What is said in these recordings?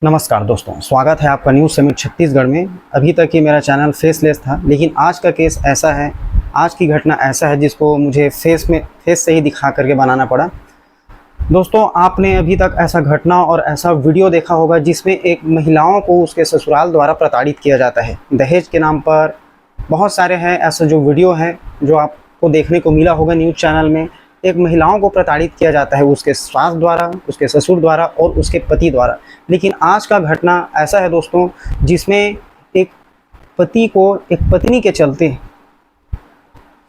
नमस्कार दोस्तों, स्वागत है आपका न्यूज़ समिट छत्तीसगढ़ में। अभी तक ये मेरा चैनल फेसलेस था, लेकिन आज का केस ऐसा है, आज की घटना ऐसा है जिसको मुझे फेस से ही दिखा करके बनाना पड़ा। दोस्तों, आपने अभी तक ऐसा घटना और ऐसा वीडियो देखा होगा जिसमें एक महिलाओं को उसके ससुराल द्वारा प्रताड़ित किया जाता है दहेज के नाम पर। बहुत सारे हैं ऐसा जो वीडियो है जो आपको देखने को मिला होगा न्यूज़ चैनल में। एक महिलाओं को प्रताड़ित किया जाता है उसके सास द्वारा, उसके ससुर द्वारा और उसके पति द्वारा। लेकिन आज का घटना ऐसा है दोस्तों, जिसमें एक पति को एक पत्नी के चलते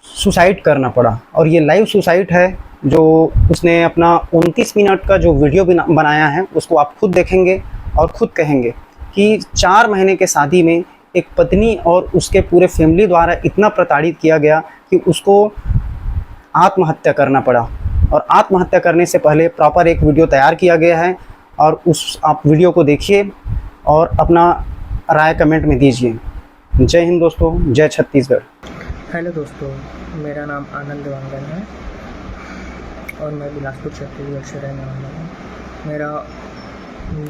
सुसाइड करना पड़ा। और ये लाइव सुसाइड है जो उसने अपना 29 मिनट का जो वीडियो बनाया है, उसको आप खुद देखेंगे और खुद कहेंगे कि 4 महीने के शादी में एक पत्नी और उसके पूरे फैमिली द्वारा इतना प्रताड़ित किया गया कि उसको आत्महत्या करना पड़ा। और आत्महत्या करने से पहले प्रॉपर एक वीडियो तैयार किया गया है, और उस आप वीडियो को देखिए और अपना राय कमेंट में दीजिए। जय हिंद दोस्तों, जय छत्तीसगढ़। हेलो दोस्तों, मेरा नाम आनंद देवांगन है और मैं बिलासपुर छत्तीसगढ़ से रहने वाला हूँ। मेरा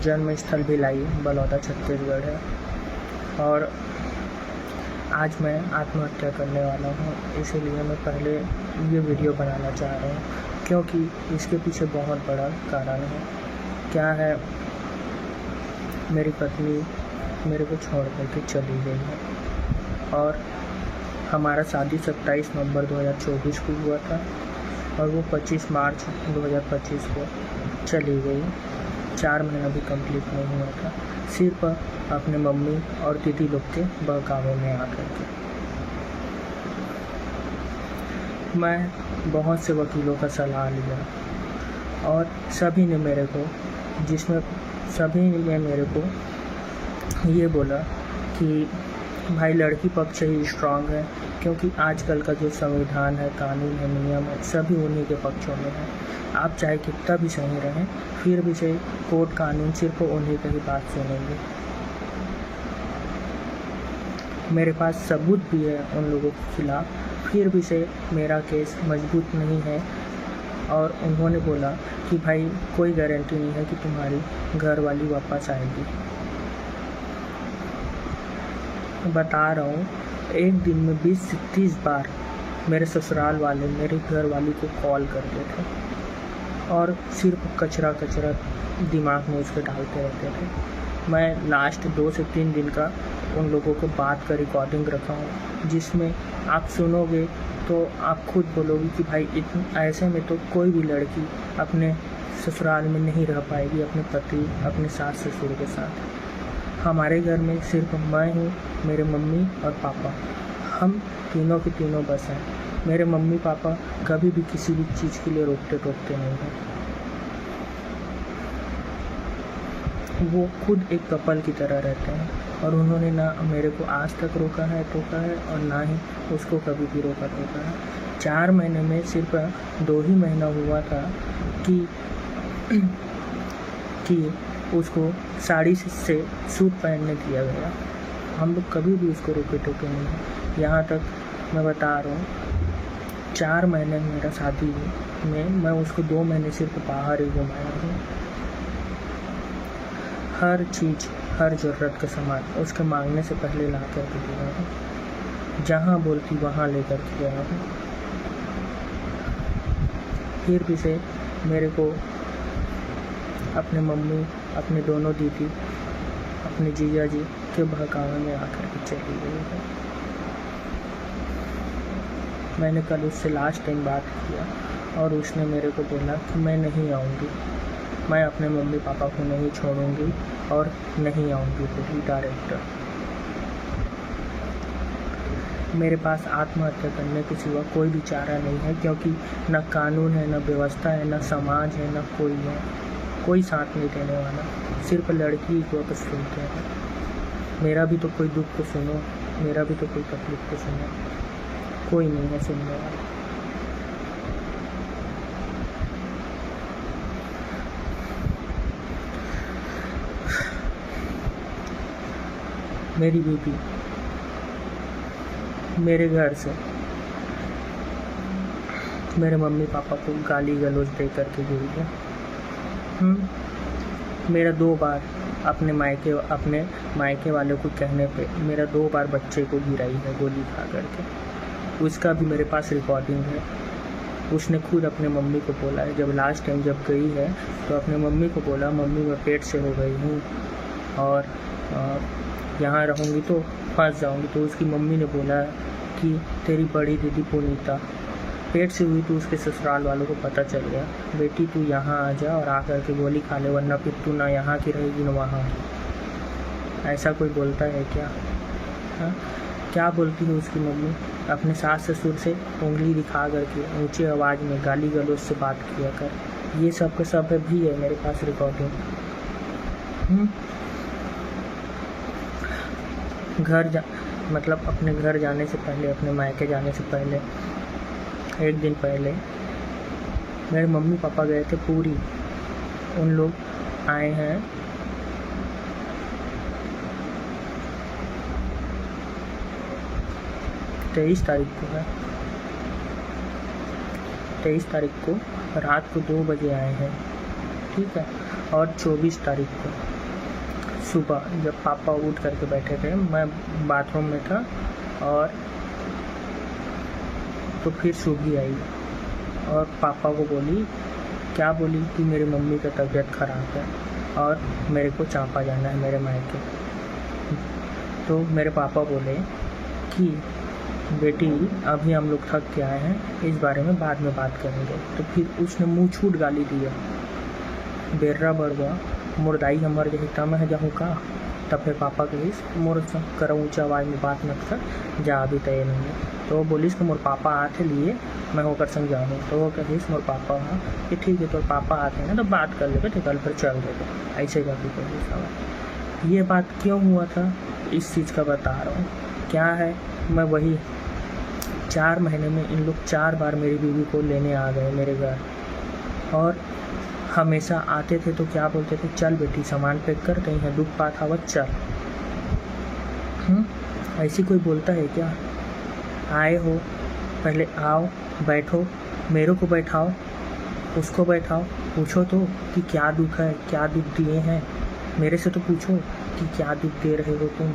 जन्म स्थल भिलाई बलौदा छत्तीसगढ़ है और आज मैं आत्महत्या करने वाला हूँ। इसीलिए मैं पहले ये वीडियो बनाना चाह रहा हूँ, क्योंकि इसके पीछे बहुत बड़ा कारण है। क्या है, मेरी पत्नी मेरे को छोड़ करके चली गई है और हमारा शादी 27 नवंबर 2024 को हुआ था और वो 25 मार्च 2025 को चली गई। 4 महीना भी कंप्लीट नहीं हुआ था, सिर्फ अपने मम्मी और दीदी लोग के बहकावे में आकर के। मैं बहुत से वकीलों का सलाह लिया और सभी ने मेरे को ये बोला कि भाई लड़की पक्ष ही स्ट्रांग है, क्योंकि आजकल का जो संविधान है, कानून है, नियम है, सभी उन्हीं के पक्षों में है। आप चाहे कितना भी सही रहें, फिर भी से कोर्ट कानून सिर्फ उन्हीं की ही बात सुनेंगे। मेरे पास सबूत भी है उन लोगों के खिलाफ, फिर भी से मेरा केस मजबूत नहीं है। और उन्होंने बोला कि भाई कोई गारंटी नहीं है कि तुम्हारी घरवाली वापस आएगी। बता रहा हूँ, एक दिन में 20 से 30 बार मेरे ससुराल वाले मेरे घरवाली को कॉल करते थे और सिर्फ कचरा दिमाग में उसके डालते रहते थे। मैं लास्ट 2 से 3 दिन का उन लोगों को बात का रिकॉर्डिंग रखा हूँ, जिसमें आप सुनोगे तो आप खुद बोलोगे कि भाई ऐसे में तो कोई भी लड़की अपने ससुराल में नहीं रह पाएगी अपने पति, अपने सास ससुर के साथ। हमारे घर में सिर्फ मैं हूँ, मेरे मम्मी और पापा, हम तीनों के तीनों बस हैं। मेरे मम्मी पापा कभी भी किसी भी चीज़ के लिए रोकते टोकते नहीं हैं। वो खुद एक कपल की तरह रहते हैं और उन्होंने ना मेरे को आज तक रोका है टोका है और ना ही उसको कभी भी रोका टोका है। 4 महीने में सिर्फ 2 ही महीना हुआ था कि उसको साड़ी से सूट पहनने दिया गया। हम लोग कभी भी उसको रोके टोके नहीं हैं। यहाँ तक मैं बता रहा हूँ, 4 महीने मेरा शादी में मैं उसको 2 महीने सिर्फ बाहर ही घुमाया हूँ। हर चीज़, हर ज़रूरत का सामान उसके मांगने से पहले ला कर के दिया हूँ। जहाँ बोलती वहाँ लेकर के गया हूँ। फिर भी से मेरे को अपने मम्मी, अपने दोनों दीदी, अपने जीजा जी के बहकावे में आकर के चली गई है। मैंने कल उससे लास्ट टाइम बात किया और उसने मेरे को बोला कि मैं नहीं आऊँगी, मैं अपने मम्मी पापा को नहीं छोड़ूंगी और नहीं आऊँगी पूरी डायरेक्टर। मेरे पास आत्महत्या करने के सिवा कोई भी चारा नहीं है, क्योंकि न कानून है, न व्यवस्था है, न समाज है, न कोई है। कोई साथ नहीं देने वाला, सिर्फ लड़की को बस सुनते हैं। मेरा भी तो कोई दुख को सुनो, मेरा भी तो कोई तकलीफ को सुनो, कोई नहीं है सुनने वाला। मेरी बीवी मेरे घर से मेरे मम्मी पापा को गाली गलौज दे करके गई है। मेरा 2 बार अपने मायके वालों को कहने पे मेरा 2 बार बच्चे को गिराई है गोली खा करके। उसका भी मेरे पास रिकॉर्डिंग है। उसने खुद अपने मम्मी को बोला है, जब लास्ट टाइम जब गई है तो अपने मम्मी को बोला, मम्मी मैं पेट से हो गई हूँ और यहाँ रहूँगी तो फंस जाऊँगी। तो उसकी मम्मी ने बोला कि तेरी बड़ी दीदी पुनीता पेट से हुई तो उसके ससुराल वालों को पता चल गया, बेटी तू यहाँ आ जा और आकर के गोली खा ले, वरना फिर तू ना यहाँ की रहेगी ना वहाँ की। ऐसा कोई बोलता है क्या? हाँ, क्या बोलती है उसकी मम्मी? अपने सास ससुर से उंगली दिखा करके ऊंची आवाज़ में गाली गलौज से बात किया कर। ये सब का सब भी है मेरे पास रिकॉर्डिंग। मतलब अपने घर जाने से पहले, अपने मायके जाने से पहले, एक दिन पहले मेरे मम्मी पापा गए थे पूरी। उन लोग आए हैं 23 तारीख को है। 23 तारीख को रात को 2 बजे आए हैं, ठीक है। और 24 तारीख को सुबह जब पापा उठ करके बैठे थे, मैं बाथरूम में था और तो फिर सुबह आई और पापा को बोली, क्या बोली कि मेरी मम्मी का तबीयत ख़राब है और मेरे को चांपा जाना है मेरे मायके। तो मेरे पापा बोले कि बेटी अभी हम लोग थक के आए हैं, इस बारे में बाद में बात करेंगे। तो फिर उसने मुँह छूट गाली दिया, बेर्रा बड़वा मुर्दाई हमर जही तम है जहूँ का। तब फिर पापा कहिस मोर कर ऊँचा आवाज़ में बात मत कर, जा अभी तय नहीं। तो वो बोलिस कि मोर पापा आते लिए मैं होकर संग जाऊँ। तो वो कहिस मोर पापा हाँ कि ठीक है, तो पापा आते हैं ना तो बात कर लेते, तो कल फिर चल देते। ऐसे जाके कहिस। ये बात क्यों हुआ था इस चीज़ का बता रहा हूँ। क्या है, मैं वही 4 महीने में इन लोग 4 बार मेरी बीवी को लेने आ गए मेरे घर, और हमेशा आते थे तो क्या बोलते थे, चल बेटी सामान पैक कर, कहीं है दुख पात हवा चल। ऐसी कोई बोलता है क्या? आए हो पहले आओ बैठो, मेरे को बैठाओ, उसको बैठाओ, पूछो तो कि क्या दुख है, क्या दुख दिए हैं। मेरे से तो पूछो कि क्या दुख दे रहे हो तुम,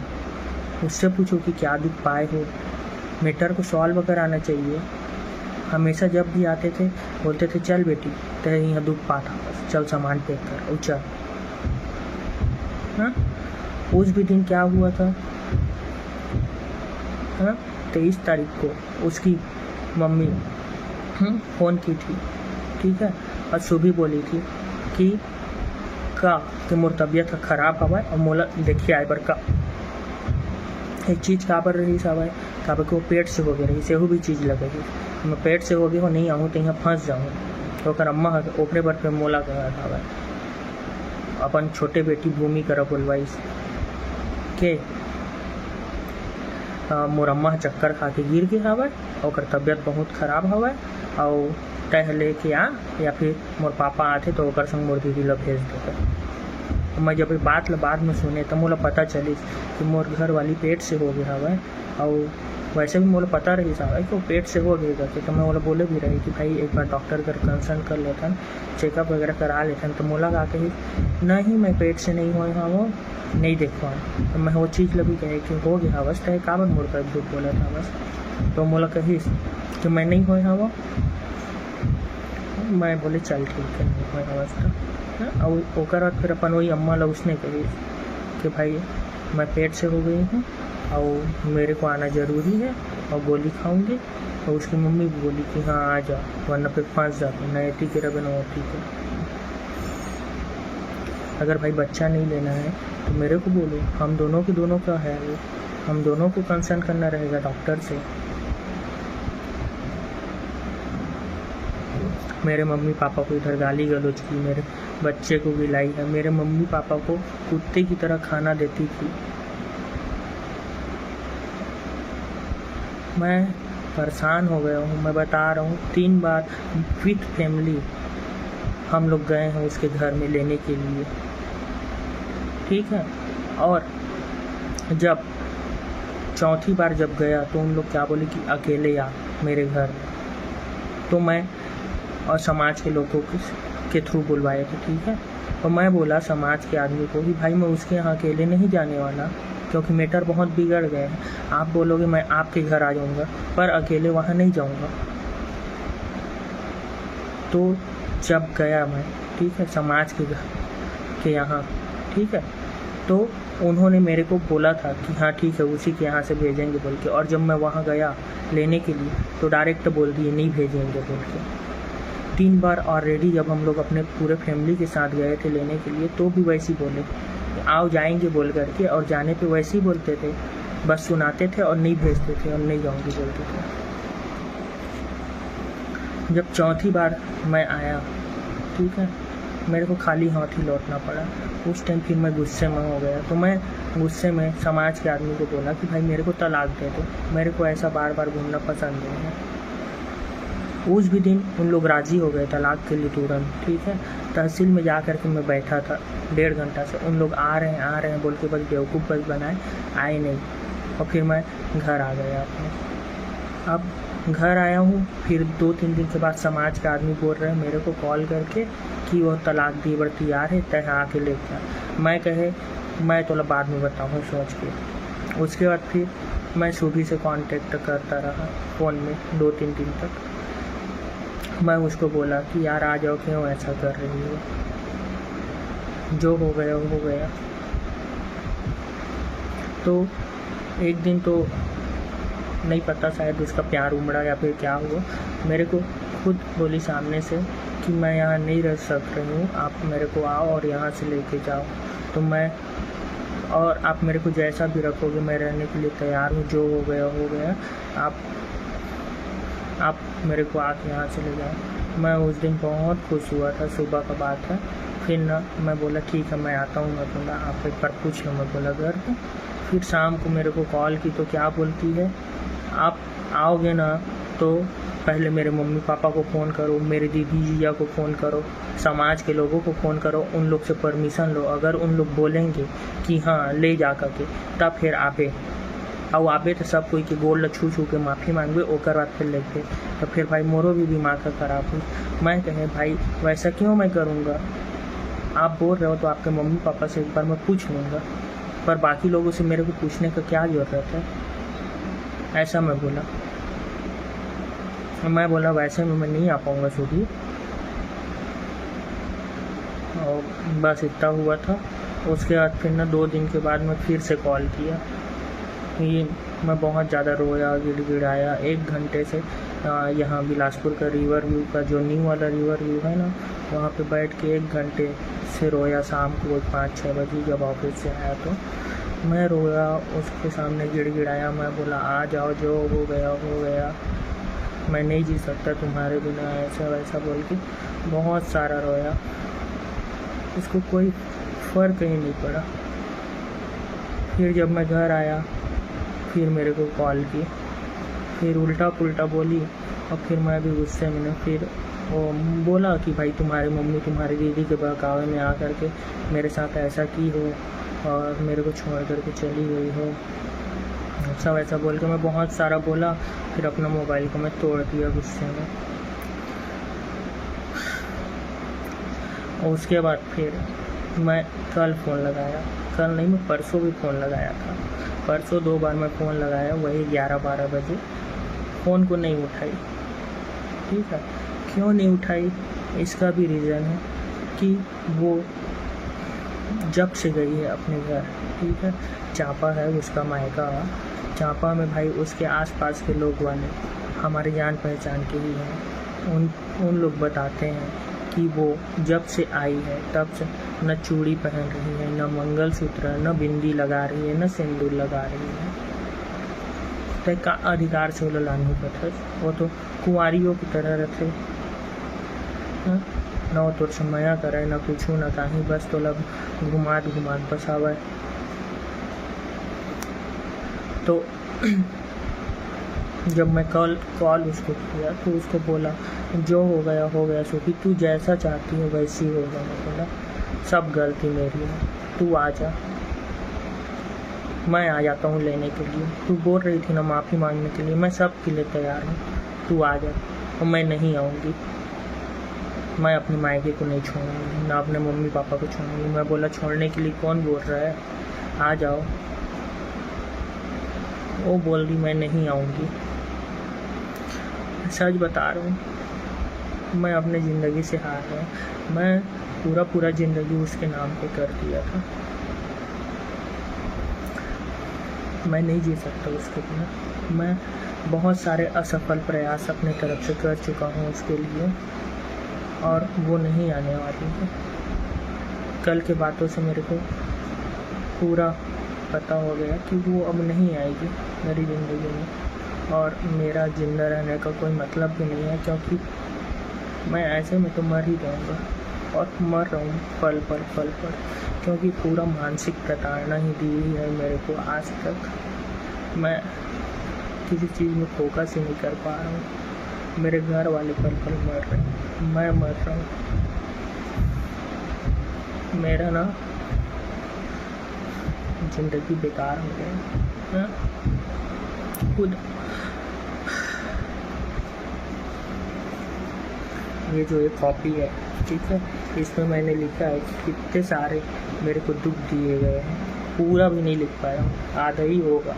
उससे पूछो कि क्या दुख पाए हो। मैटर को सॉल्व कराना चाहिए। हमेशा जब भी आते थे बोलते थे चल बेटी तेरे यहाँ दुख पाता, चल सामान पैक कर और चल। हाँ, उस भी दिन क्या हुआ था, हाँ 23 तारीख को उसकी मम्मी फ़ोन की थी, ठीक है, और सुबह बोली थी कि मोर तबीयत ख़राब हवा और मोला देखिए आए बर का एक चीज़ का पर रही सब है का को पेट से हो गई रही, सेहू भी चीज़ लगेगी। मैं पेट से हो गई हो नहीं आऊँ तो यहाँ फंस जाऊँ। तो अम्मा ओपरे बर पे मोला कहा था अपन छोटे बेटी भूमि कर बोलवाइस के मोर अम्मा चक्कर खा के गिर गई हवा और तबीयत बहुत ख़राब हवा और तय लेके आ या फिर मोर पापा आते तो ओकर संग मोर दीदी ला भेज देते। मैं जब बात बाद में सुने तो मोला पता चली कि मोर घर वाली पेट से हो गया हवा और वैसे भी मोला पता रही साहब कि वो पेट से हो गया करके। तो मैं मोला बोले भी रही कि भाई एक बार डॉक्टर कर कंसल्ट कर लेथन, चेकअप वगैरह करा लेथन। तो मोला का कही नहीं मैं पेट से नहीं हुए हाँ वो नहीं देखवा। तो मैं वो चीज़ लगी कहे कि हो गया बस तय काबर मोड़ कर झूठ बोला था बस। तो मोला कही कि मैं नहीं हुए हाँ वो। मैं बोले चल ठीक है नहीं हुए अवस्था। और ओकर बाद फिर अपन वही अम्मा ला उसने कही कि भाई मैं पेट से हो गई हूँ और मेरे को आना ज़रूरी है और गोली खाऊंगी। और उसकी मम्मी भी बोली कि हाँ आ जा वरना फिर फंस जाते न एटी के रबे न ठीक है। अगर भाई बच्चा नहीं लेना है तो मेरे को बोलो, हम दोनों के दोनों का है वो, हम दोनों को कंसल्ट करना रहेगा डॉक्टर से। मेरे मम्मी पापा को इधर गाली गलौज की, मेरे बच्चे को भी लाई है, मेरे मम्मी पापा को कुत्ते की तरह खाना देती थी। मैं परेशान हो गया हूँ। मैं बता रहा हूँ 3 बार विथ फैमिली हम लोग गए हैं उसके घर में लेने के लिए, ठीक है। और जब चौथी बार जब गया तो उन लोग क्या बोले कि अकेले आ मेरे घर। तो मैं और समाज के लोगों के थ्रू बुलवाए थे, ठीक है। और मैं बोला समाज के आदमी को कि भाई मैं उसके यहाँ अकेले नहीं जाने वाला, क्योंकि मैटर बहुत बिगड़ गए हैं। आप बोलोगे मैं आपके घर आ जाऊँगा, पर अकेले वहाँ नहीं जाऊँगा। तो जब गया मैं, ठीक है, समाज के घर के यहाँ, ठीक है, तो उन्होंने मेरे को बोला था कि हाँ ठीक है उसी के यहाँ से भेजेंगे बोल के। और जब मैं वहाँ गया लेने के लिए तो डायरेक्ट बोल दिए नहीं भेजेंगे बोल के। 3 बार ऑलरेडी जब हम लोग अपने पूरे फैमिली के साथ गए थे लेने के लिए तो भी वैसे ही बोले आओ जाएंगे बोल करके, और जाने पे वैसे ही बोलते थे, बस सुनाते थे और नहीं भेजते थे और नहीं जाऊँगी बोलते थे। जब चौथी बार मैं आया, ठीक है, मेरे को खाली हाथ ही लौटना पड़ा। उस टाइम फिर मैं गुस्से में हो गया। तो मैं गुस्से में समाज के आदमी को बोला कि भाई मेरे को तलाक दे दो, मेरे को ऐसा बार बार घूमना पसंद नहीं है। उस भी दिन उन लोग राज़ी हो गए तलाक के लिए तुरंत, ठीक है। तहसील में जा कर के मैं बैठा था 1.5 घंटा से, उन लोग आ रहे हैं बोल के बस बेवकूफ़ बस बनाए, आए नहीं। और फिर मैं घर आ गया अपने। अब घर आया हूँ, फिर 2-3 दिन के बाद समाज के आदमी बोल रहे हैं मेरे को कॉल करके कि वो तलाक दीवर तैयार है, तय आके लेके आ। मैं कहे मैं तो बाद में बताऊँ सोच के। उसके बाद फिर मैं सुबह से कांटेक्ट करता रहा फ़ोन में 2-3 दिन तक। मैं उसको बोला कि यार आ जाओ, क्यों ऐसा कर रही हो, जो हो गया हो गया। तो एक दिन तो नहीं पता, शायद उसका प्यार उमड़ा या फिर क्या हुआ, मेरे को खुद बोली सामने से कि मैं यहाँ नहीं रह सक रही हूँ, आप मेरे को आओ और यहाँ से लेके जाओ। तो मैं और आप मेरे को जैसा भी रखोगे मैं रहने के लिए तैयार हूँ, जो हो गया हो गया, आप मेरे को आके यहाँ से ले जाओ। मैं उस दिन बहुत खुश हुआ था, सुबह का बात है। फिर ना मैं बोला ठीक है मैं आता हूँ, मैं बोला आप एक बार पूछ लो, मैं बोला घर पे। फिर शाम को मेरे को कॉल की तो क्या बोलती है, आप आओगे ना तो पहले मेरे मम्मी पापा को फ़ोन करो, मेरे दीदी जीजा को फ़ोन करो, समाज के लोगों को फ़ोन करो, उन लोग से परमिशन लो। अगर उन लोग बोलेंगे कि हाँ ले जा कर के, तब फिर आबे और आबे तो सब कोई के गोल छू छू के माफ़ी मांगबे, ओकर बाद फिर लेके। तो फिर भाई मोरो भी दिमाग का खराब हुई। मैं कहे भाई वैसा क्यों मैं करूँगा, आप बोल रहे हो तो आपके मम्मी पापा से एक बार मैं पूछ लूँगा, पर बाकी लोगों से मेरे को पूछने का क्या ज़रूरत है, ऐसा मैं बोला। मैं बोला वैसे में मैं नहीं आ पाऊँगा सुबह, और बस इतना हुआ था। उसके बाद फिर ना 2 दिन के बाद मैं फिर से कॉल किया, ये मैं बहुत ज़्यादा रोया गिड़गिड़ाया 1 घंटे से। यहाँ बिलासपुर का रिवर व्यू का जो न्यू वाला रिवर व्यू है ना, वहाँ पे बैठ के 1 घंटे से रोया। शाम को 5-6 बजे जब ऑफिस से आया तो मैं रोया, उसके सामने गिड़गिड़ाया। मैं बोला आ जाओ, जो हो गया हो गया, मैं नहीं जी सकता तुम्हारे बिना, ऐसा वैसा बोल के बहुत सारा रोया। उसको कोई फ़र्क ही नहीं पड़ा। फिर जब मैं घर आया फिर मेरे को कॉल की, फिर उल्टा पुल्टा बोली, और फिर मैं भी गुस्से में फिर वो बोला कि भाई तुम्हारी मम्मी तुम्हारी दीदी के बहकावे में आ कर के मेरे साथ ऐसा की हो और मेरे को छोड़ कर के चली गई हो, सब ऐसा बोल के मैं बहुत सारा बोला। फिर अपना मोबाइल को मैं तोड़ दिया गुस्से में। और उसके बाद फिर मैं कल फ़ोन लगाया, कल नहीं मैं परसों भी फ़ोन लगाया था। परसों 2 बार मैं फ़ोन लगाया, वही 11-12 बजे। फ़ोन को नहीं उठाई, ठीक है। क्यों नहीं उठाई, इसका भी रीज़न है कि वो जब से गई है अपने घर, ठीक है, चांपा है उसका मायका। चांपा में भाई उसके आसपास के लोग वाले हमारे जान पहचान के ही हैं। उन लोग बताते हैं कि वो जब से आई है तब से न चूड़ी पहन रही है, न मंगलसूत्र, न बिंदी लगा रही है, न सिंदूर लगा रही है। तो का अधिकार से वो लानू पत्थर, वो तो कुंवारियों की तरह रहते, न वो तो समया करे, न कुछ न कहीं, बस तो लब घुमात बस आवे। तो जब मैं कॉल उसको किया तो उसको बोला जो हो गया हो गया सोफी, तू जैसा चाहती हो वैसी होगा। मैं बोला सब गलती मेरी है, तू आ जा, मैं आ जाता हूँ लेने के लिए। तू बोल रही थी ना माफ़ी मांगने के लिए, मैं सब के लिए तैयार हूँ, तू आ जा। और मैं नहीं आऊँगी, मैं अपने मायके को नहीं छोड़ूंगी, ना अपने मम्मी पापा को छोड़ूंगी। मैं बोला छोड़ने के लिए कौन बोल रहा है, आ जाओ। वो बोल रही मैं नहीं आऊँगी। सच बता रहा हूँ, मैं अपने ज़िंदगी से हार गया। मैं पूरा ज़िंदगी उसके नाम पे कर दिया था। मैं नहीं जी सकता उसके बिना। मैं बहुत सारे असफल प्रयास अपने तरफ से कर चुका हूँ उसके लिए, और वो नहीं आने वाली है। कल के बातों से मेरे को पूरा पता हो गया कि वो अब नहीं आएगी मेरी ज़िंदगी में, और मेरा ज़िंदा रहने का कोई मतलब भी नहीं है, क्योंकि मैं ऐसे में तो मर ही जाऊँगा, और मर रहा हूँ पल पल, क्योंकि पूरा मानसिक प्रताड़ना ही दी है मेरे को आज तक। मैं किसी चीज़ में फोकस ही नहीं कर पा रहा हूँ। मेरे घर वाले पल मर रहे हैं, मैं मर रहा हूँ। मेरा ना ज़िंदगी बेकार हो गया खुद। ये जो एक कॉपी है, ठीक है, इसमें मैंने लिखा है कितने सारे मेरे को दुख दिए गए हैं। पूरा भी नहीं लिख पाया हूँ, आधा ही होगा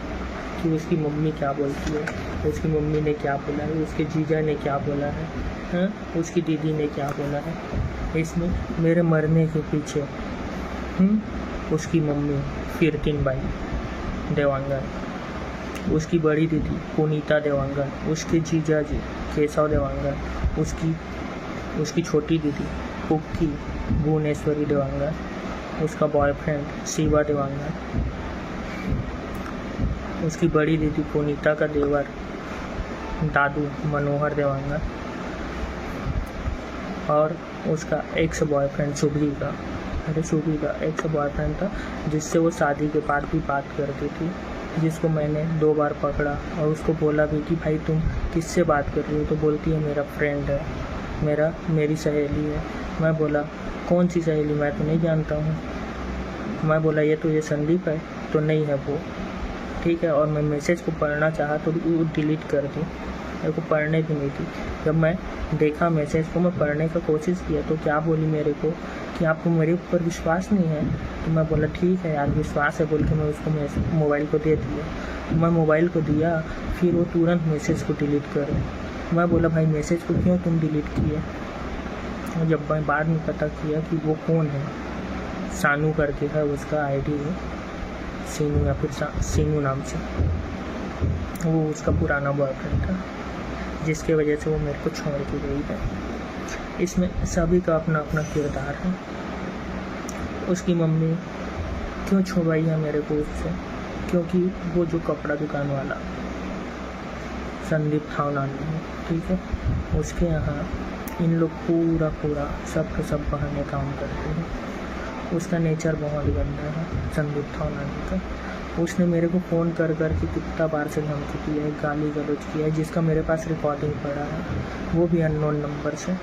कि उसकी मम्मी क्या बोलती है, उसकी मम्मी ने क्या बोला है, उसके जीजा ने क्या बोला है, उसकी दीदी ने क्या बोला है। इसमें मेरे मरने के पीछे उसकी मम्मी कीर्तिनबाई देवांगन, उसकी बड़ी दीदी पुनीता देवांगन, उसके जीजा जी केशव देवांगन, उसकी छोटी दीदी पुक्की भुवनेश्वरी देवांगन, उसका बॉयफ्रेंड शिवा देवांगन, उसकी बड़ी दीदी पुनीता का देवर दादू मनोहर देवांगन, और उसका एक्स बॉयफ्रेंड शुभी का एक्स बॉयफ्रेंड था, जिससे वो शादी के बाद भी बात करती थी, जिसको मैंने 2 बार पकड़ा और उसको बोला भी कि भाई तुम किससे बात कर रही हो, तो बोलती है मेरा फ्रेंड है, मेरी सहेली है। मैं बोला कौन सी सहेली, मैं तो नहीं जानता हूँ। मैं बोला ये संदीप है, तो नहीं है वो, ठीक है। और मैं मैसेज को पढ़ना चाहा तो वो डिलीट कर दी, मेरे को पढ़ने भी नहीं थी। जब मैं देखा मैसेज को, मैं पढ़ने का कोशिश किया तो क्या बोली मेरे को कि आपको मेरे ऊपर विश्वास नहीं है। तो मैं बोला ठीक है यार, विश्वास है बोल के मैं उसको मोबाइल को दे दिया। मैं मोबाइल को दिया, फिर वो तुरंत मैसेज को डिलीट करे। मैं बोला भाई मैसेज को क्यों तुम डिलीट किए। जब मैं बाद में पता किया कि वो कौन है, सानू करके है उसका आईडी है, सीनू या फिर सीनू नाम से, वो उसका पुराना बॉयफ्रेंड था, जिसके वजह से वो मेरे को छोड़ के गई है। इसमें सभी का अपना अपना किरदार है। उसकी मम्मी क्यों छुड़वाई है मेरे को उससे, क्योंकि वो जो कपड़ा दुकान वाला संदीप थावनानी है, ठीक है, उसके यहाँ इन लोग पूरा सब का सब बहाने काम करते हैं। उसका नेचर बहुत गंदा है संदीप थावनानी का। उसने मेरे को फ़ोन कर के कितना बार से धमकी दी है, गाली गलौज किया है, जिसका मेरे पास रिकॉर्डिंग पड़ा है, वो भी अननोन नंबर से।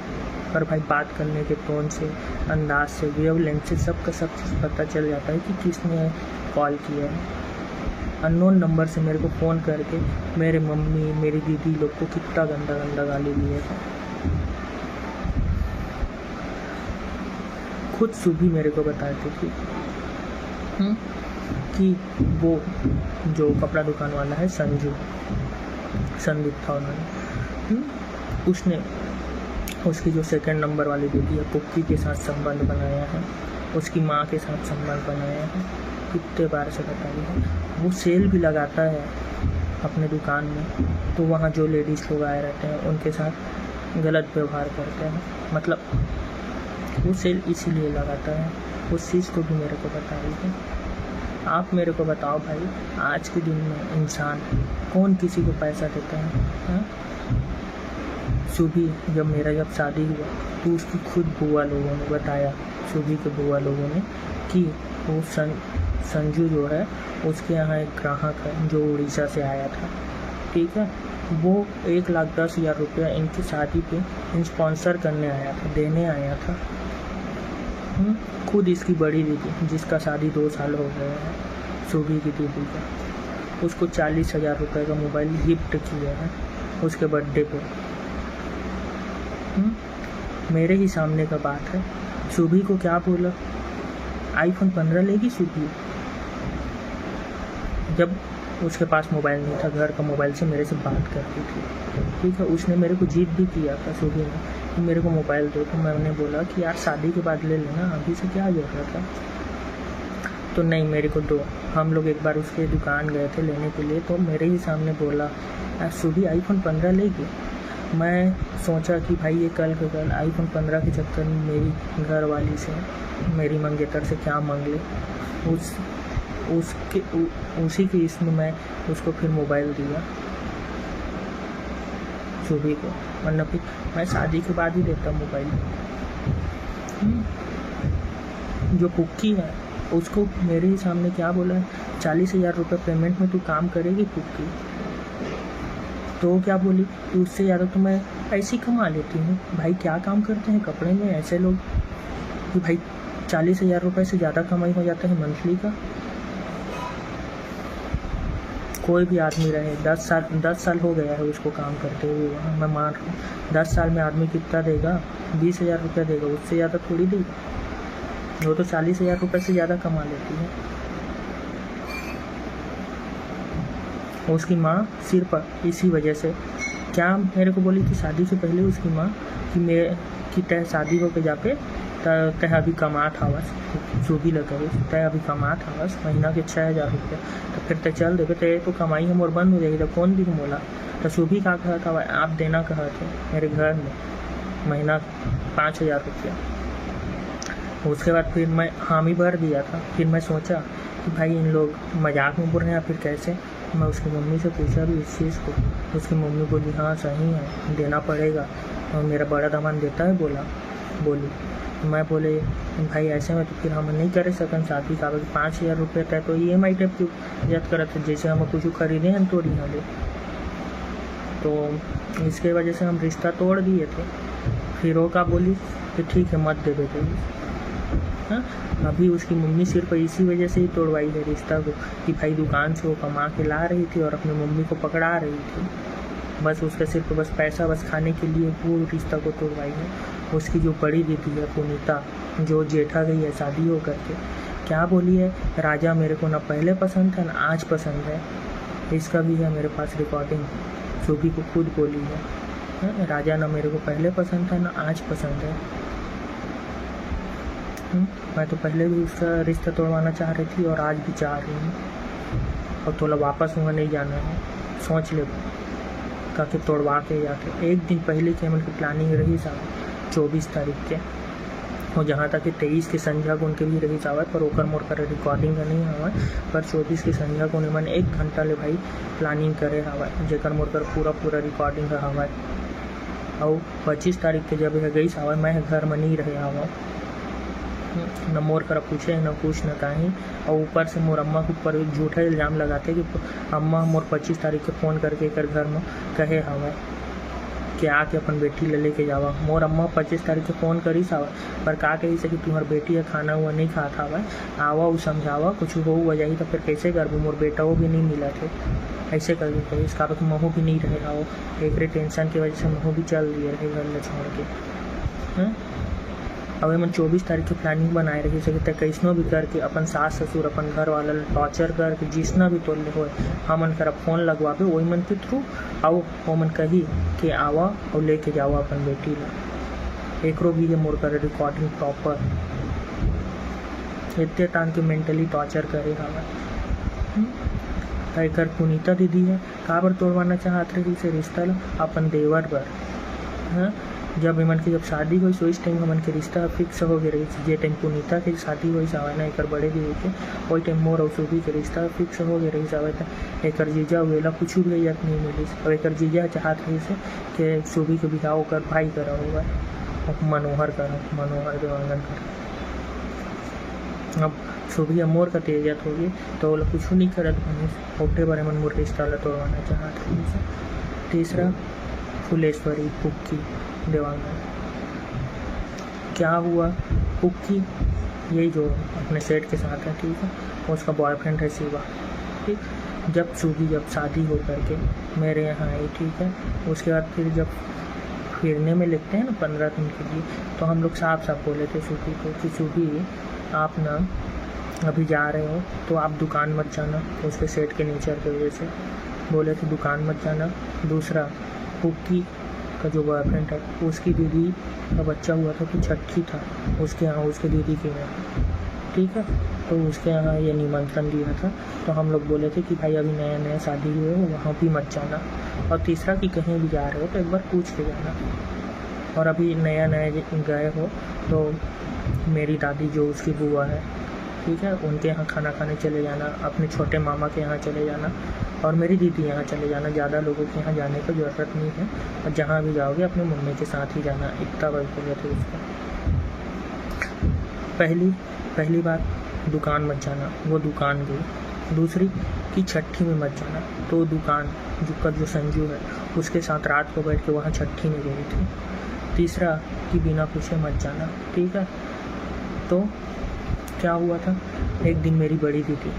पर भाई बात करने के टोन से, अंदाज से, वेवलेंथ से सब का सब चीज़ पता चल जाता है कि किसने कॉल किया है। अननोन नंबर से मेरे को फ़ोन करके मेरे मम्मी मेरी दीदी लोग को कितना गंदा गाली दिए है। खुद सुबह मेरे को बताती थी कि वो जो कपड़ा दुकान वाला है संदीप थावनानी, उसने उसकी जो 2nd नंबर वाली दीदी है पुक्की के साथ संबंध बनाया है, उसकी माँ के साथ संबंध बनाया है। कितने बार से बताई है। वो सेल भी लगाता है अपने दुकान में, तो वहाँ जो लेडीज़ लोग आए रहते हैं उनके साथ गलत व्यवहार करते हैं। मतलब वो सेल इसीलिए लगाता है। उस चीज़ को भी मेरे को बताई है। आप मेरे को बताओ भाई, आज के दिन में इंसान कौन किसी को पैसा देता है? सुबह जब शादी हुआ तो उसकी खुद बुआ लोगों ने बताया, सुबह के बुआ लोगों ने, कि वो संजू जो है उसके यहाँ एक ग्राहक है जो उड़ीसा से आया था, ठीक है, वो 1,10,000 रुपया इनकी शादी पे स्पॉन्सर करने आया था, देने आया था। खुद इसकी बड़ी दीदी जिसका शादी 2 साल हो गए हैं, सुबह की दीदी का, उसको 40,000 रुपये का मोबाइल गिफ्ट किया है उसके बर्थडे पे। मेरे ही सामने का बात है। शुभी को क्या बोला, iPhone 15 लेगी शुभी, जब उसके पास मोबाइल नहीं था, घर का मोबाइल से मेरे से बात करती थी, ठीक है। उसने मेरे को जिद भी किया था शुभी ने कि मेरे को मोबाइल दो, तो मैंने बोला कि यार शादी के बाद ले लेना, अभी से क्या ज़रूरत है। तो नहीं, मेरे को दो। हम लोग एक बार उसके दुकान गए थे लेने के लिए, तो मेरे ही सामने बोला यार शुभी iPhone 15 लेगी। मैं सोचा कि भाई ये कल के कल iPhone 15 के चक्कर में मेरी घर वाली से, मेरी मंगेतर से क्या मांग ले, उसी की इसमें मैं उसको फिर मोबाइल दिया शुभी को, वरना फिर मैं शादी के बाद ही देता मोबाइल। जो पुक्की है उसको मेरे ही सामने क्या बोला है, 40,000 रुपये पेमेंट में तू काम करेगी पुक्की। तो क्या बोली कि उससे ज़्यादा तो मैं ऐसे ही कमा लेती हूँ। भाई क्या काम करते हैं कपड़े में ऐसे लोग कि भाई 40,000 रुपये से ज़्यादा कमाई हो जाता है मंथली का। कोई भी आदमी रहे, 10 साल हो गया है उसको काम करते हुए वहाँ, मैं मान रहा हूँ 10 साल में आदमी कितना देगा, 20,000 रुपये देगा, उससे ज़्यादा थोड़ी देगा। वो तो 40,000 रुपये से ज़्यादा कमा लेती है। उसकी माँ सिर पर इसी वजह से क्या मेरे को बोली थी शादी से पहले उसकी माँ कि तय शादी होकर जाके तय अभी कमात हवस, जो भी लगे तय अभी कमात हवस महीना के 6,000 रुपये, तो फिर तय चल देवे, तय तो कमाई हम और बंद हो जाएगी। तो कौन भी बोला, तो शुभी का कहा था आप देना कहा थे मेरे घर में महीना 5,000 रुपया। उसके बाद फिर मैं हामी भर दिया था। फिर मैं सोचा कि भाई इन लोग मजाक में बोल रहे हैं या फिर कैसे। मैं उसकी मम्मी से पूछा भी इस चीज़ को, उसकी मम्मी बोली हाँ सही है, देना पड़ेगा। और मेरा बड़ा दामाद देता है बोली। मैं बोले भाई ऐसे में तो फिर हम नहीं कर सकते शादी का, 5,000 रुपये तय तो EMI टाइप की जत करत थे, जैसे हम कुछ खरीदे हैं तो यहाँ ले। तो इसके वजह से हम रिश्ता तोड़ दिए थे। फिर वो का बोली कि ठीक है मत दे देते। हाँ, अभी उसकी मम्मी सिर्फ इसी वजह से ही तोड़वाई है रिश्ता को कि भाई दुकान से वो कमा के ला रही थी और अपनी मम्मी को पकड़ा रही थी, बस उसका सिर्फ बस पैसा बस खाने के लिए वो रिश्ता को तोड़वाई है। उसकी जो बड़ी दीदी है पुनीता, जो जेठा गई है शादी हो करके, क्या बोली है, राजा मेरे को ना पहले पसंद था ना आज पसंद है। इसका भी है मेरे पास रिकॉर्डिंग, शुभी को खुद बोली है, राजा ना मेरे को पहले पसंद था ना आज पसंद है। मैं तो पहले भी उसका रिश्ता तोड़वाना चाह रही थी और आज भी चाह रही हूँ, और थोड़ा वापस वहाँ नहीं जाना है। सोच ले ताकि तोड़वा के जाके। एक दिन पहले की हमारी प्लानिंग रही साहब 24 तारीख के, और जहाँ तक कि 23 के संध्या को उनके भी रही साहब, पर ओकर मोर कर रिकॉर्डिंग का नहीं हवा, पर 24 के संध्या को उन्हें मैंने 1 घंटा ले भाई प्लानिंग करे हवा, जेकर मोर कर पूरा रिकॉर्डिंग का हवा। और 25 तारीख के जब है गई साहब, मैं घर में नहीं रहे हवा, न मोर कर पूछे न कुछ न कहीं। और ऊपर से मोर अम्मा के ऊपर झूठा इल्ज़ाम लगाते कि अम्मा मोर 25 तारीख के फ़ोन करके एक घर में कहे हवा कि आके अपन बेटी ले लेके जावा। मोर अम्मा 25 तारीख के फ़ोन करी सावा, पर का कही से कि तुम्हार बेटी है खाना हुआ नहीं खाता हवा, आवा वो समझावा, कुछ हो वजह तो फिर कैसे करबू, मोर बेटा वो भी नहीं मिला थे ऐसे करके कही। इसका तो महू भी नहीं रहे आओ, एक टेंशन की वजह से महू भी चल दिए रहे घर में छोड़ के। अब मैं 24 तारीख की प्लानिंग बनाए रही सकते कैसनो भी करके अपन सास ससुर अपन घर वाला टॉर्चर करके जिसना भी तोड़ हो हमन कर फ़ोन लगवाबे वही मन के थ्रू, आओ वो मन कही कि आवा और लेके जाओ अपन बेटी ला। एकरो भी ये मोर कर रिकॉर्डिंग प्रॉपर इतने तान के मेंटली टॉर्चर करे हवा। एक पुनीता दीदी है काबर तोड़वाना चाहत रही से रिश्ता ला अपन देवर बर। हाँ, जब इमन की जब शादी हुई सो इस टाइम हमन के रिश्ता फिक्स हो गए रही। जे टाइम पुनीता के शादी हुई सावन एक बड़े दी के वही टाइम मोर और शुभी के रिश्ता फिक्स हो गए रही सावन। एक जीजा वेला कुछ भी इज्जत नहीं मिली और एक जीजा चाहत रही से कि शुभी के बिहाव कर भाई करा होगा मनोहर देवांगन कर। अब शुभी मोर का तेजत होगी तो कुछ नहीं करत बनी ओटे बारे मन मोर रिश्ता ला तोड़वाना चाहत रही। तीसरा फुलेश्वरी पुक्की देवांगन। क्या हुआ, पुक्की यही जो अपने सेठ के साथ है, ठीक है, उसका बॉयफ्रेंड है शिवा, ठीक। जब शुभी जब शादी हो करके मेरे यहाँ आई, ठीक है, उसके बाद फिर जब फिरने में लेते हैं ना 15 दिन के लिए, तो हम लोग साफ साफ बोले थे सूफी को कि सूफी आप ना अभी जा रहे हो तो आप दुकान मत जाना, उसके सेट के नेचर की वजह से बोले थे दुकान मत जाना। दूसरा, पुक्की का जो बॉयफ्रेंड है उसकी दीदी का बच्चा हुआ था तो छठी था उसके यहाँ, उसके दीदी के यहाँ, ठीक है, तो उसके यहाँ ये निमंत्रण दिया था। तो हम लोग बोले थे कि भाई अभी नया नया शादी हुए हो वहाँ भी मत जाना। और तीसरा कि कहीं भी जा रहे हो तो एक बार पूछ के जाना। और अभी नया नया गए हो तो मेरी दादी जो उसकी बुआ है, ठीक है, उनके यहाँ खाना खाने चले जाना, अपने छोटे मामा के यहाँ चले जाना और मेरी दीदी यहाँ चले जाना। ज़्यादा लोगों के यहाँ जाने की ज़रूरत नहीं है और जहाँ भी जाओगे अपने मम्मी के साथ ही जाना। इतना बस बोले थे उसको। पहली बात दुकान मत जाना, वो दुकान गई। दूसरी कि छठी में मत जाना, तो दुकान जो संजू है उसके साथ रात को बैठ के वहाँ छठी में गई थी। तीसरा कि बिना पूछे मत जाना, ठीक है। तो क्या हुआ था, एक दिन मेरी बड़ी दीदी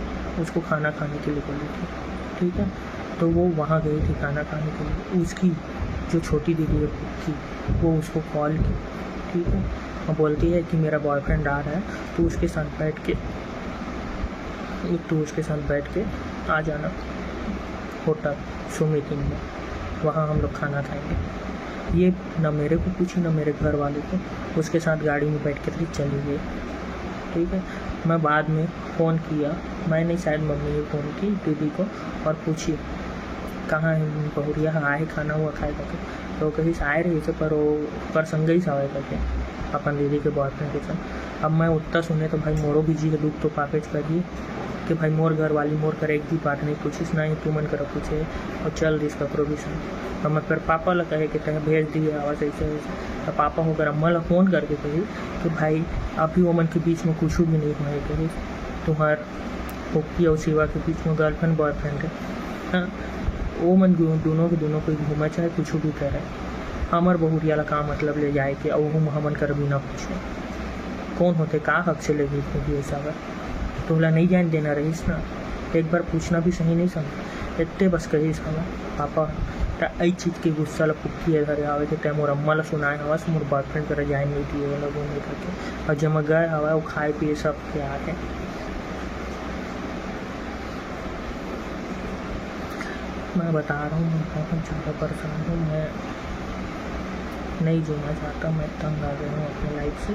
उसको खाना खाने के लिए बोली थी, ठीक है, तो वो वहाँ गई थी खाना खाने के लिए। उसकी जो छोटी दीदी है थी वो उसको कॉल की, ठीक है, और बोलती है कि मेरा बॉयफ्रेंड आ रहा है तो उसके साथ बैठ के आ जाना होटल सुमित में, वहाँ हम लोग खाना खाएंगे। ये ना मेरे को पूछी ना मेरे घर वालों को, उसके साथ गाड़ी में बैठ के चली गई, ठीक है। मैं बाद में फ़ोन किया, मैंने शायद मम्मी ने फ़ोन की दीदी को और पूछी कहाँ है बहुरिया आए खाना हुआ खाए करके, तो कहीं से आए रही थे पर संग ही सावे करके अपन दीदी के बॉयफ्रेंड के साथ। अब मैं उतना सुने तो भाई मोरो बीजी के दुख तो पापेज करिए कि भाई मोर घर वाली मोर कर एक भी बात नहीं पूछिस ना ही तू मन कर पूछे और चल दिस ककरो भी संग। और मैं फिर पापा ला कहे कि तह भेज दिए आवाज़ ऐसे तो पापा होकर अम्मा ला फ़ोन करके कही कि भाई अभी वो मन के बीच में कुछ भी नहीं हुआ है, कही तुम्हार पुक्की और शिवा के बीच में गर्लफ्रेंड बॉयफ्रेंड है, हाँ, वो मन दोनों के दोनों कोई घूमा चाहे कुछ भी करे, हमार बहुरिया ला का मतलब ले जाए कि अब हमन कर बिना पूछे कौन होते का हक से ले गई भी ऐसा अगर तोला नहीं जान देना रहीस ना, एक बार पूछना भी सही नहीं समझ इतने बस कहीस हमें पापा आई चीज़ के गुस्सा ला पुक्की है घरे आवे के टाइम मोर अम्मा ला सुनाए हवा से मोर बॉयफ्रेंड करे जाए नहीं दिए वाला घूमने करके और जब मैं गए हवा वो खाए पिए सब के आके मैं बता रहा हूँ मैं बहुत ज़्यादा परेशान हूँ, मैं नहीं जीना चाहता, मैं तंग आ गया हूँ अपनी लाइफ से,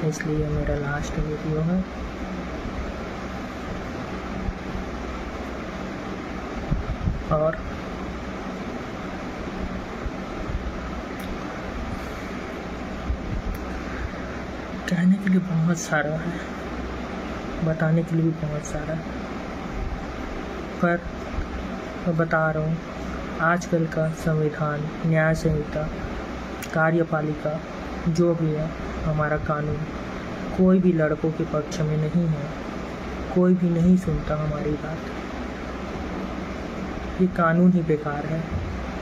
इसलिए मेरा लास्ट वीडियो है। और कहने के लिए बहुत सारा है, बताने के लिए भी बहुत सारा है, पर मैं बता रहा हूँ आजकल का संविधान, न्याय संहिता, कार्यपालिका जो भी है हमारा कानून कोई भी लड़कों के पक्ष में नहीं है, कोई भी नहीं सुनता हमारी बात। ये कानून ही बेकार है,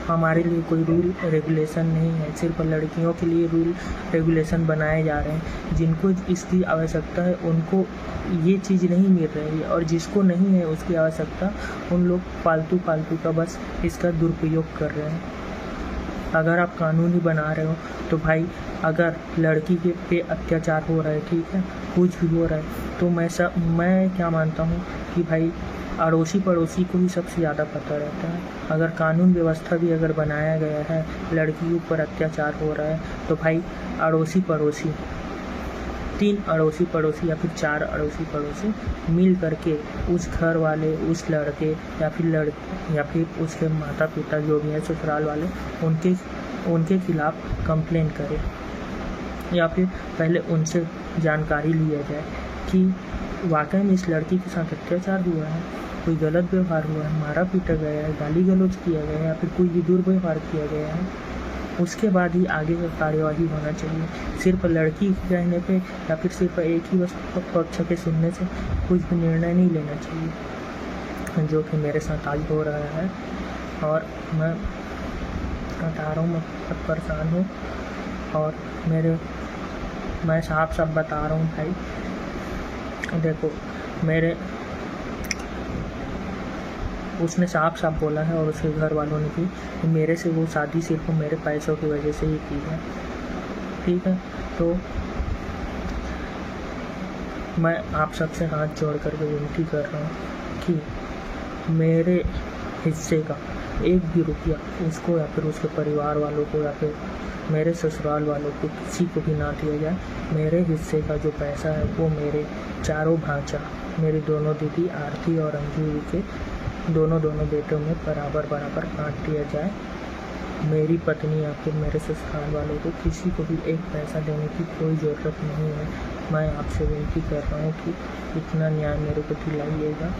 हमारे लिए कोई रूल रेगुलेशन नहीं है, सिर्फ लड़कियों के लिए रूल रेगुलेशन बनाए जा रहे हैं। जिनको इसकी आवश्यकता है उनको ये चीज़ नहीं मिल रही है और जिसको नहीं है उसकी आवश्यकता उन लोग फालतू का बस इसका दुरुपयोग कर रहे हैं। अगर आप कानून ही बना रहे हो तो भाई अगर लड़की के पे अत्याचार हो रहा है, ठीक है, कुछ भी हो रहा है, तो मैं क्या मानता हूँ कि भाई अड़ोसी पड़ोसी को ही सबसे ज़्यादा पता रहता है। अगर कानून व्यवस्था भी अगर बनाया गया है लड़की के ऊपर अत्याचार हो रहा है तो भाई अड़ोसी पड़ोसी 3 अड़ोसी पड़ोसी या फिर 4 अड़ोसी पड़ोसी मिल करके उस घर वाले, उस लड़के या फिर उसके माता पिता जो भी हैं ससुराल वाले उनके खिलाफ़ कंप्लेन करें या फिर पहले उनसे जानकारी लिया जाए कि वाकई में इस लड़की के साथ अत्याचार हुआ है, कोई गलत व्यवहार हुआ है, मारा पीटा गया है, गाली गलौज किया गया है या फिर कोई भी दुर्व्यवहार किया गया है, उसके बाद ही आगे का कार्यवाही होना चाहिए। सिर्फ लड़की के कहने पे या फिर सिर्फ एक ही पक्ष के सुनने से कुछ भी निर्णय नहीं लेना चाहिए, जो कि मेरे साथ आज हो रहा है। और मैं बता रहा हूँ मैं बहुत परेशान हूँ और मैं साफ बता रहा हूँ भाई, देखो मेरे उसने साफ साफ बोला है और उसके घर वालों ने भी कि मेरे से वो शादी सिर्फ मेरे पैसों की वजह से ही की है। ठीक है, तो मैं आप सबसे हाथ जोड़ करके विनती कर रहा हूँ कि मेरे हिस्से का एक भी रुपया उसको या फिर उसके परिवार वालों को या फिर मेरे ससुराल वालों को किसी को भी ना दिया जाए। मेरे हिस्से का जो पैसा है वो मेरे चारों भांजा, मेरी दोनों दीदी आरती और अंजू के दोनों बेटों में बराबर बराबर बांट दिया जाए। मेरी पत्नी या फिर मेरे ससुराल वालों को किसी को भी एक पैसा देने की कोई ज़रूरत नहीं है। मैं आपसे विनती कर रहा हूँ कि इतना न्याय मेरे को दिलाइएगा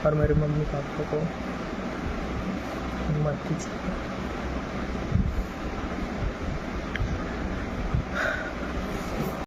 और मेरे मम्मी पापा को मत दीजिएगा।